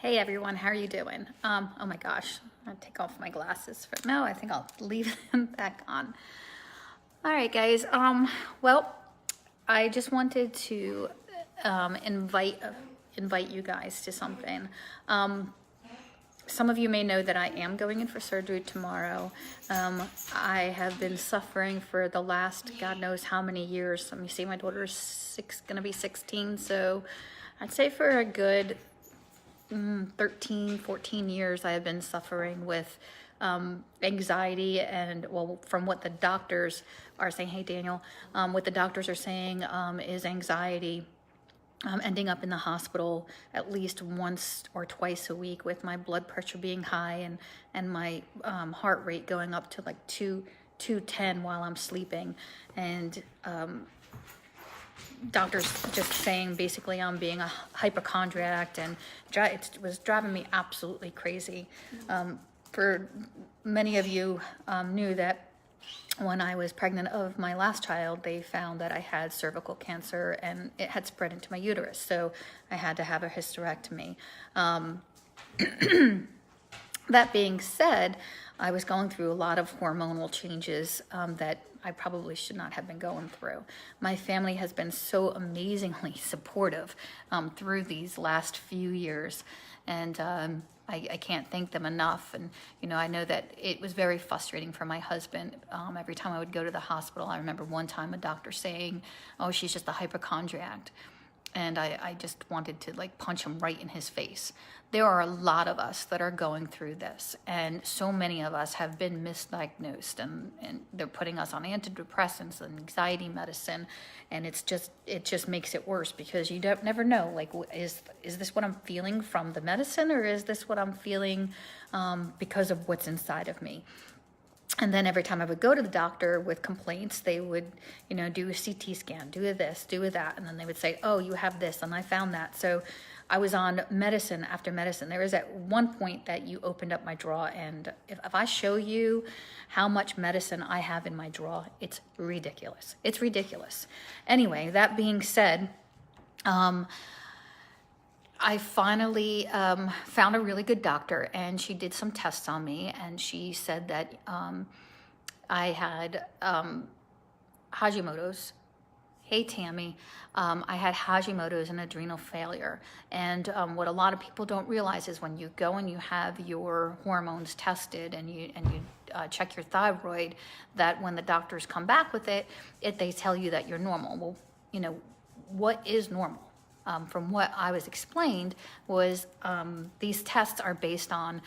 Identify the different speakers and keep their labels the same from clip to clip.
Speaker 1: Hey everyone, how are you doing? Oh my gosh, I'll take off my glasses no, I think I'll leave them back on. All right, guys. Well, I just wanted to invite you guys to something. Some of you may know that I am going in for surgery tomorrow. I have been suffering for the last God knows how many years. Let me see, my daughter's gonna be 16, so I'd say for a good 13, 14 years I have been suffering with anxiety, and well, from what the doctors are saying, hey Daniel, what the doctors are saying is anxiety, ending up in the hospital at least once or twice a week with my blood pressure being high and my heart rate going up to like 210 while I'm sleeping, and doctors just saying basically I'm being a hypochondriac, and it was driving me absolutely crazy. For many of you knew that when I was pregnant of my last child, they found that I had cervical cancer and it had spread into my uterus, so I had to have a hysterectomy. That being said, I was going through a lot of hormonal changes that I probably should not have been going through. My family has been so amazingly supportive through these last few years, and I can't thank them enough. And I know that it was very frustrating for my husband. Every time I would go to the hospital, I remember one time a doctor saying, "Oh, she's just a hypochondriac." And I just wanted to like punch him right in his face. There are a lot of us that are going through this, and so many of us have been misdiagnosed, and they're putting us on antidepressants and anxiety medicine, and it just makes it worse because you never know, like, is this what I'm feeling from the medicine, or is this what I'm feeling because of what's inside of me? And then every time I would go to the doctor with complaints, they would, do a CT scan, do this, do that. And then they would say, oh, you have this, and I found that. So I was on medicine after medicine. There was at one point that you opened up my drawer, and if I show you how much medicine I have in my drawer, it's ridiculous. It's ridiculous. Anyway, that being said, I finally found a really good doctor, and she did some tests on me, and she said that I had Hashimoto's. Hey, Tammy. I had Hashimoto's and adrenal failure. And what a lot of people don't realize is when you go and you have your hormones tested and you check your thyroid, that when the doctors come back with it, they tell you that you're normal. Well, what is normal? From what I was explained was these tests are based on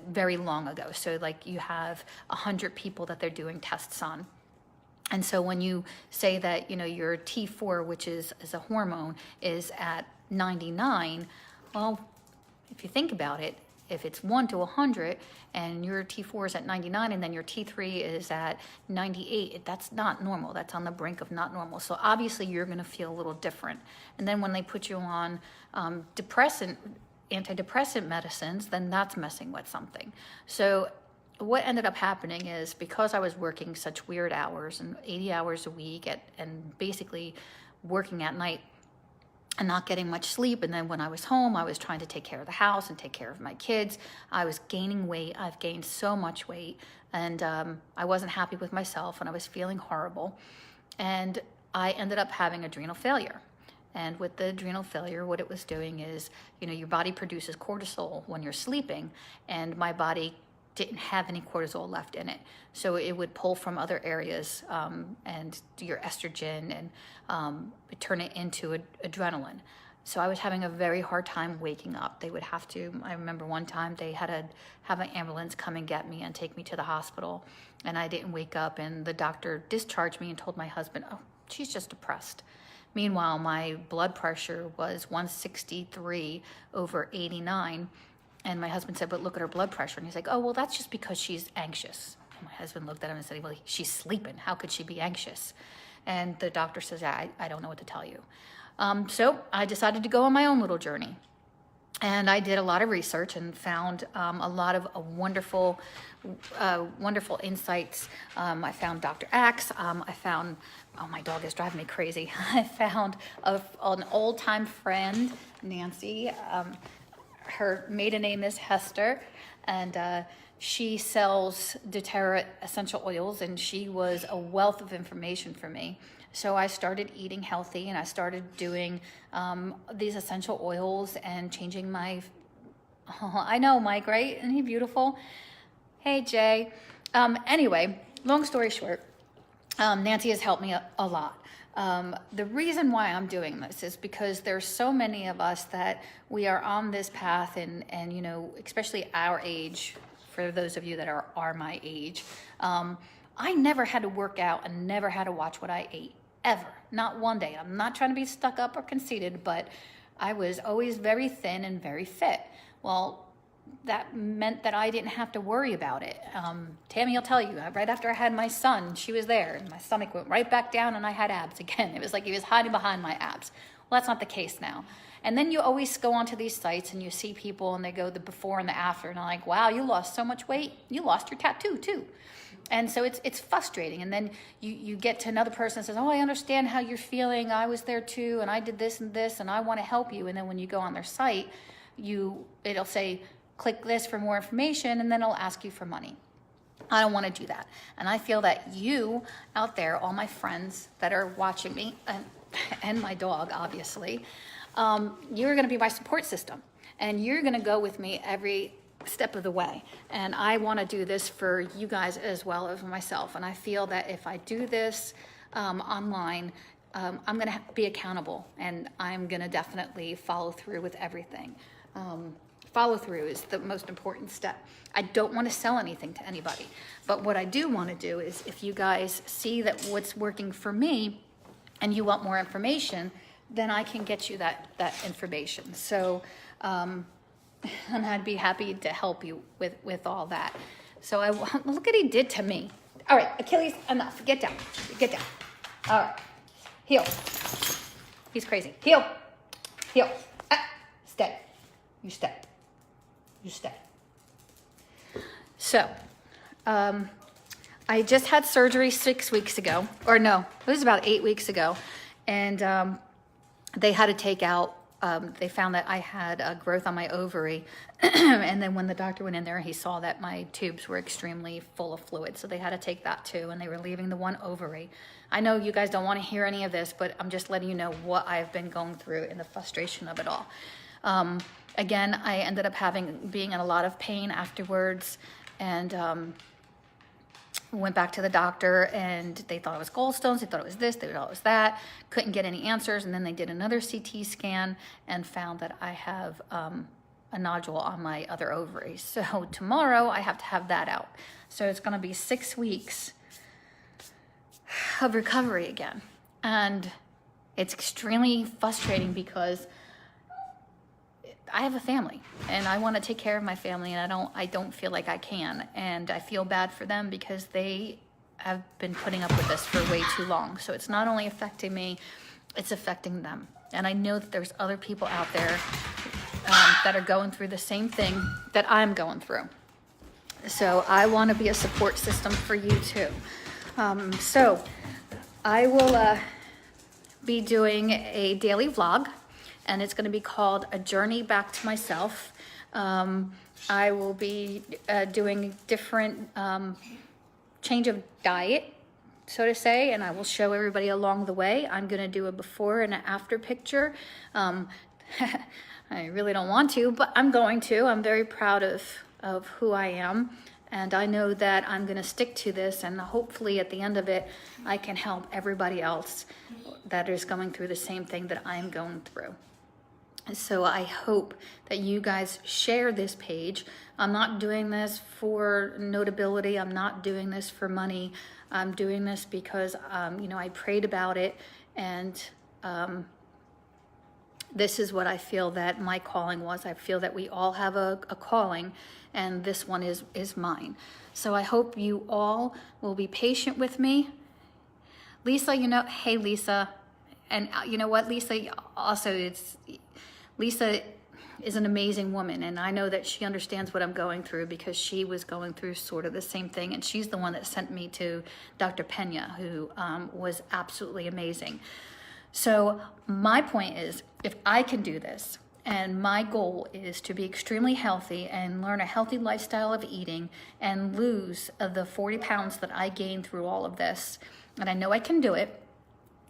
Speaker 1: very long ago. So like you have 100 people that they're doing tests on. And so when you say that, your T4, which is a hormone, is at 99, well, if you think about it, if it's 1 to 100 and your T4 is at 99 and then your T3 is at 98, that's not normal. That's on the brink of not normal. So obviously you're going to feel a little different. And then when they put you on antidepressant medicines, then that's messing with something. So what ended up happening is, because I was working such weird hours and 80 hours a week and basically working at night and not getting much sleep, and then when I was home, I was trying to take care of the house and take care of my kids, I was gaining weight. I've gained so much weight, and I wasn't happy with myself, and I was feeling horrible, and I ended up having adrenal failure. And with the adrenal failure, what it was doing is, your body produces cortisol when you're sleeping, and my body didn't have any cortisol left in it. So it would pull from other areas and your estrogen and turn it into adrenaline. So I was having a very hard time waking up. They would have to, I remember one time they had to have an ambulance come and get me and take me to the hospital, and I didn't wake up, and the doctor discharged me and told my husband, oh, she's just depressed. Meanwhile, my blood pressure was 163 over 89. And my husband said, but look at her blood pressure. And he's like, oh, well, that's just because she's anxious. And my husband looked at him and said, well, she's sleeping. How could she be anxious? And the doctor says, I don't know what to tell you. So I decided to go on my own little journey. And I did a lot of research and found a lot of wonderful insights. I found Dr. Axe. I found, oh, my dog is driving me crazy. I found an old-time friend, Nancy. her maiden name is Hester, and she sells doTERRA essential oils, and she was a wealth of information for me. So I started eating healthy, and I started doing these essential oils and changing my, I know Mike, right? Isn't he beautiful? Hey, Jay. Anyway, long story short, Nancy has helped me a lot. The reason why I'm doing this is because there's so many of us that we are on this path, and you know, especially our age, for those of you that are my age, I never had to work out and never had to watch what I ate, ever. Not one day. I'm not trying to be stuck up or conceited, but I was always very thin and very fit. Well, that meant that I didn't have to worry about it. Tammy will tell you, right after I had my son, she was there, and my stomach went right back down, and I had abs again. It was like he was hiding behind my abs. Well, that's not the case now. And then you always go onto these sites, and you see people, and they go the before and the after, and I'm like, wow, you lost so much weight. You lost your tattoo, too. And so it's frustrating. And then you get to another person that says, oh, I understand how you're feeling. I was there, too, and I did this, and I want to help you. And then when you go on their site, it'll say, click this for more information, and then it'll ask you for money. I don't want to do that. And I feel that you out there, all my friends that are watching me, and my dog, obviously, you're going to be my support system. And you're going to go with me every step of the way. And I want to do this for you guys as well as myself. And I feel that if I do this online, I'm going to be accountable, and I'm going to definitely follow through with everything. Follow through is the most important step. I don't want to sell anything to anybody, but what I do want to do is, if you guys see that what's working for me and you want more information, then I can get you that information. So, and I'd be happy to help you with all that. So look what he did to me. All right, Achilles, enough. Get down. Get down. All right. Heel. He's crazy. Heel. Heel. Stay. You stay. You stay. So, I just had surgery 6 weeks ago, or no, it was about 8 weeks ago, and they had to take out, they found that I had a growth on my ovary, and then when the doctor went in there, he saw that my tubes were extremely full of fluid, so they had to take that too, and they were leaving the one ovary. I know you guys don't want to hear any of this, but I'm just letting you know what I've been going through and the frustration of it all. Again, I ended up being in a lot of pain afterwards, and went back to the doctor, and they thought it was gallstones, they thought it was this, they thought it was that, couldn't get any answers, and then they did another CT scan and found that I have a nodule on my other ovary. So tomorrow I have to have that out. So it's going to be 6 weeks of recovery again, and it's extremely frustrating because I have a family, and I want to take care of my family, and I don't feel like I can, and I feel bad for them because they have been putting up with this for way too long. So it's not only affecting me, it's affecting them. And I know that there's other people out there that are going through the same thing that I'm going through. So I want to be a support system for you too. So I will be doing a daily vlog, and it's going to be called A Journey Back to Myself. I will be doing different change of diet, so to say, and I will show everybody along the way. I'm going to do a before and an after picture. I really don't want to, but I'm going to. I'm very proud of who I am, and I know that I'm going to stick to this, and hopefully at the end of it, I can help everybody else that is going through the same thing that I'm going through. So I hope that you guys share this page. I'm not doing this for notability. I'm not doing this for money. I'm doing this because, I prayed about it, and this is what I feel that my calling was. I feel that we all have a calling, and this one is mine. So I hope you all will be patient with me. Lisa, hey Lisa, and you know what, Lisa, also Lisa is an amazing woman, and I know that she understands what I'm going through because she was going through sort of the same thing, and she's the one that sent me to Dr. Pena, who was absolutely amazing. So my point is, if I can do this, And my goal is to be extremely healthy and learn a healthy lifestyle of eating and lose the 40 pounds that I gained through all of this. And I know I can do it.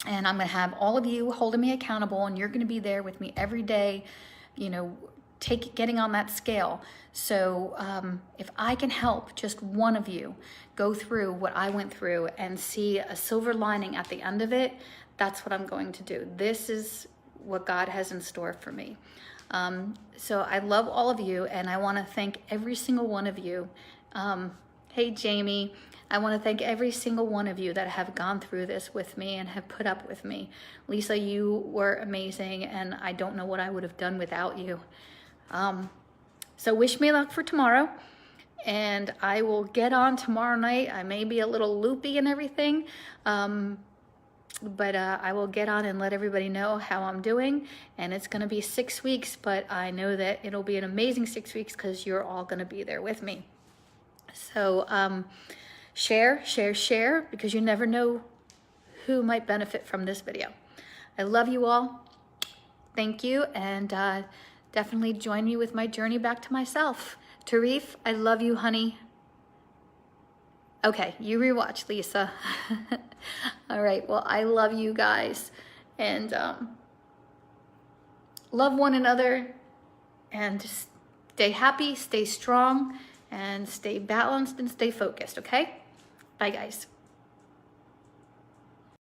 Speaker 1: And I'm going to have all of you holding me accountable, and you're going to be there with me every day, you know, getting on that scale. So if I can help just one of you go through what I went through and see a silver lining at the end of it, that's what I'm going to do. This is what God has in store for me. So I love all of you, and I want to thank every single one of you. Hey, Jamie, I want to thank every single one of you that have gone through this with me and have put up with me. Lisa, you were amazing, and I don't know what I would have done without you. So wish me luck for tomorrow, and I will get on tomorrow night. I may be a little loopy and everything, but I will get on and let everybody know how I'm doing. And it's going to be 6 weeks, but I know that it'll be an amazing 6 weeks because you're all going to be there with me. So share, because you never know who might benefit from this video. I love you all. Thank you, and definitely join me with my journey back to myself. Tarif, I love you, honey. Okay, you rewatch, Lisa. All right, well, I love you guys, and love one another, and stay happy, stay strong, and stay balanced and stay focused, okay? Bye, guys.